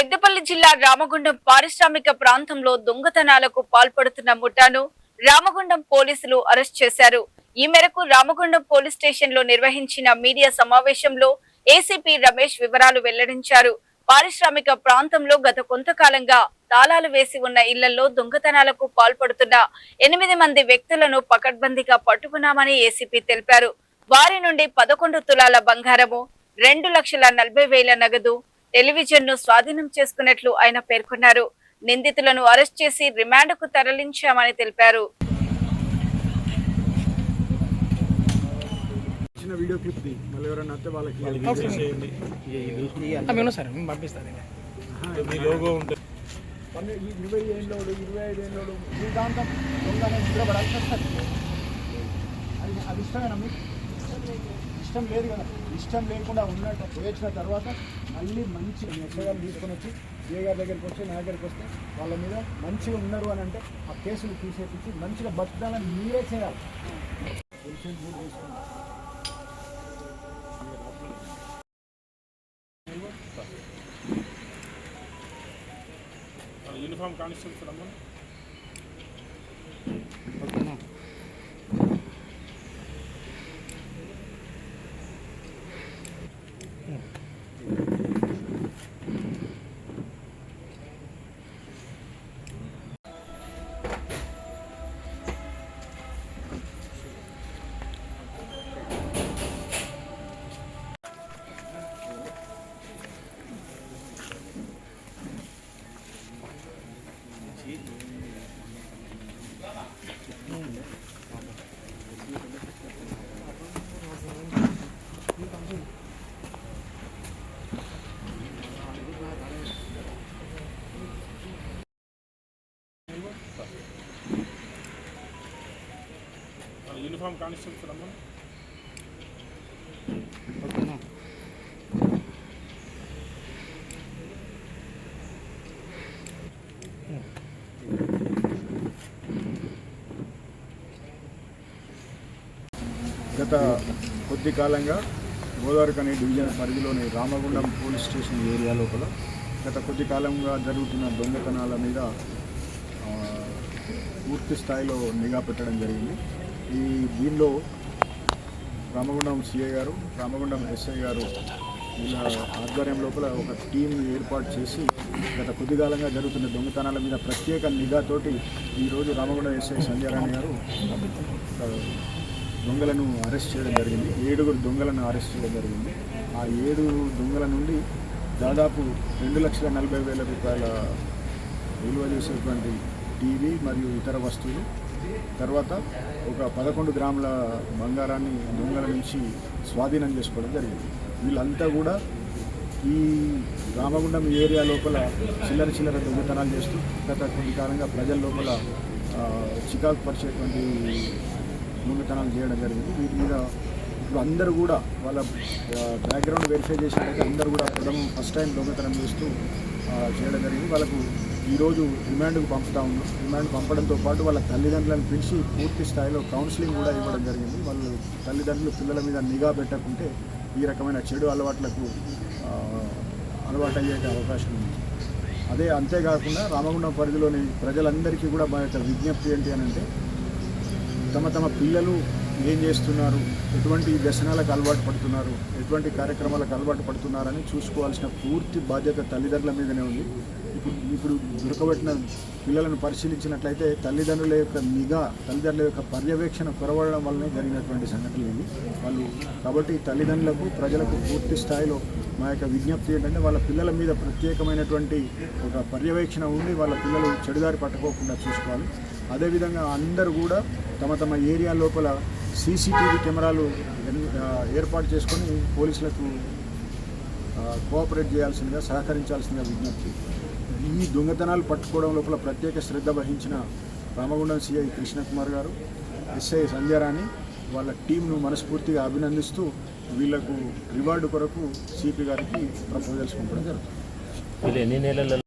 పెద్దపల్లి జిల్లా రామగుండం పారిశ్రామిక ప్రాంతంలో దొంగతనాలకు పాల్పడుతున్న ముఠాను రామగుండం పోలీసులు అరెస్ట్ చేశారు. ఈ మేరకు రామగుండం పోలీస్ స్టేషన్ లో నిర్వహించిన మీడియా సమావేశంలో ఏసీపీ రమేష్ వివరాలు వెల్లడించారు. పారిశ్రామిక ప్రాంతంలో గత కొంతకాలంగా తాళాలు వేసి ఉన్న ఇళ్లలో దొంగతనాలకు పాల్పడుతున్న 8 మంది వ్యక్తులను పకడ్బందీగా పట్టుకున్నామని ఏసీపీ తెలిపారు. వారి నుండి 11 తులాల బంగారము, 2,40,000 నగదు, టెలివిజన్ ను స్వాధీనం చేసుకున్నట్లు ఆయన పేర్కొన్నారు. నిందితులను అరెస్ట్ చేసి రిమాండ్కు తరలించామని తెలిపారు. వీడియో క్లిప్ ది మళ్ళీ ఎవరైనా వస్తే వాళ్ళకి మీ లోగో ఉంటుంది. 20 ఏళ్ళోడు 25 ఏళ్ళోడు జీవితాంతం దొంగనే నిద్రపడాల్సి వస్తుంది. అది ఇష్టమేనా మీకు? ఇష్టం లేదు కదా. ఇష్టం లేకుండా ఉన్నట్టు పోయించిన తర్వాత మళ్ళీ మంచి ఎస్ఐగారు తీసుకొని వచ్చి ఏగారి దగ్గరికి వచ్చి నా దగ్గరికి వస్తే వాళ్ళ మీద మంచిగా ఉన్నారు అని అంటే ఆ కేసులు తీసేపించి మంచిగా బతకాలని మీరే చేయాలి. యూనిఫామ్ కానిస్టేబుల్స్ రమ్మని యూనిఫామ్ కానిస్టేబుల్స్ రమ్మని గత కొద్ది కాలంగా గోదావరిఖని డివిజన్ పరిధిలోని రామగుండం పోలీస్ స్టేషన్ ఏరియా లోపల గత కొద్ది కాలంగా జరుగుతున్న దొంగతనాల మీద పూర్తి స్థాయిలో నిఘా పెట్టడం జరిగింది. దీనిలో రామగుండం సిఐ గారు, రామగుండం ఎస్ఐ గారు వీళ్ళ ఆధ్వర్యం లోపల ఒక టీం ఏర్పాటు చేసి గత కొద్ది కాలంగా జరుగుతున్న దొంగతనాల మీద ప్రత్యేక నిఘాతోటి ఈరోజు రామగుండం ఎస్ఐ సంధ్యారాణి గారు దొంగలను అరెస్ట్ చేయడం జరిగింది. 7 దొంగలను అరెస్ట్ చేయడం జరిగింది. ఆ 7 దొంగల నుండి దాదాపు 2,40,000 రూపాయల విలువ చేసేటువంటి టీవీ మరియు ఇతర వస్తువులు, తర్వాత ఒక 11 గ్రాముల బంగారాన్ని దొంగల నుంచి స్వాధీనం చేసుకోవడం జరిగింది. వీళ్ళంతా కూడా ఈ రామగుండం ఏరియా లోపల చిల్లర దొంగతనాలు చేస్తూ గత కొన్ని కాలంగా ప్రజల లోపల చికాకు పరిచేటువంటి దొంగతనాలు చేయడం జరిగింది. వీటి మీద ఇప్పుడు అందరూ కూడా వాళ్ళ బ్యాక్గ్రౌండ్ వెరిఫై చేసినట్లయితే అందరూ కూడా ఫస్ట్ టైం దొంగతనం చేస్తూ చేయడం జరిగింది. వాళ్ళకు ఈరోజు రిమాండ్కు పంపుతా ఉన్నాం. రిమాండ్ పంపడంతో పాటు వాళ్ళ తల్లిదండ్రులను పిలిచి పూర్తి స్థాయిలో కౌన్సిలింగ్ కూడా ఇవ్వడం జరిగింది. వాళ్ళు తల్లిదండ్రులు పిల్లల మీద నిఘా పెట్టకుంటే ఈ రకమైన చెడు అలవాట్లకు అలవాటు అయ్యే అవకాశం ఉంది. అంతేకాకుండా రామగుండం పరిధిలోని ప్రజలందరికీ కూడా మా యొక్క విజ్ఞప్తి ఏంటి అని అంటే, తమ పిల్లలు ఏం చేస్తున్నారు, ఎటువంటి వ్యసనాలకు అలవాటు పడుతున్నారు, ఎటువంటి కార్యక్రమాలకు అలవాటు పడుతున్నారని చూసుకోవాల్సిన పూర్తి బాధ్యత తల్లిదండ్రుల మీదనే ఉంది. ఇప్పుడు దొరకబెట్టిన పిల్లలను పరిశీలించినట్లయితే తల్లిదండ్రుల యొక్క నిఘా, తల్లిదండ్రుల యొక్క పర్యవేక్షణ కొరవడం వల్లనే జరిగినటువంటి సంఘటనలు ఇవి. కాబట్టి తల్లిదండ్రులకు, ప్రజలకు పూర్తి స్థాయిలో మా యొక్క విజ్ఞప్తి ఏంటంటే, వాళ్ళ పిల్లల మీద ప్రత్యేకమైనటువంటి ఒక పర్యవేక్షణ ఉండి వాళ్ళ పిల్లలు చెడుదారి పట్టుకోకుండా చూసుకోవాలి. అదేవిధంగా అందరూ కూడా తమ ఏరియా లోపల సీసీటీవీ కెమెరాలు ఏర్పాటు చేసుకొని పోలీసులకు కోఆపరేట్ చేయాల్సిందిగా, సహకరించాల్సిందిగా విజ్ఞప్తి. ఈ దొంగతనాలు పట్టుకోవడం లోపల ప్రత్యేక శ్రద్ధ వహించిన రామగుండం సిఐ కృష్ణకుమార్ గారు, ఎస్ఐ సంధ్యారాణి వాళ్ళ టీంను మనస్ఫూర్తిగా అభినందిస్తూ వీళ్లకు రివార్డు కొరకు సిపి గారికి ప్రపోజల్స్ పంపడం జరుగుతుంది.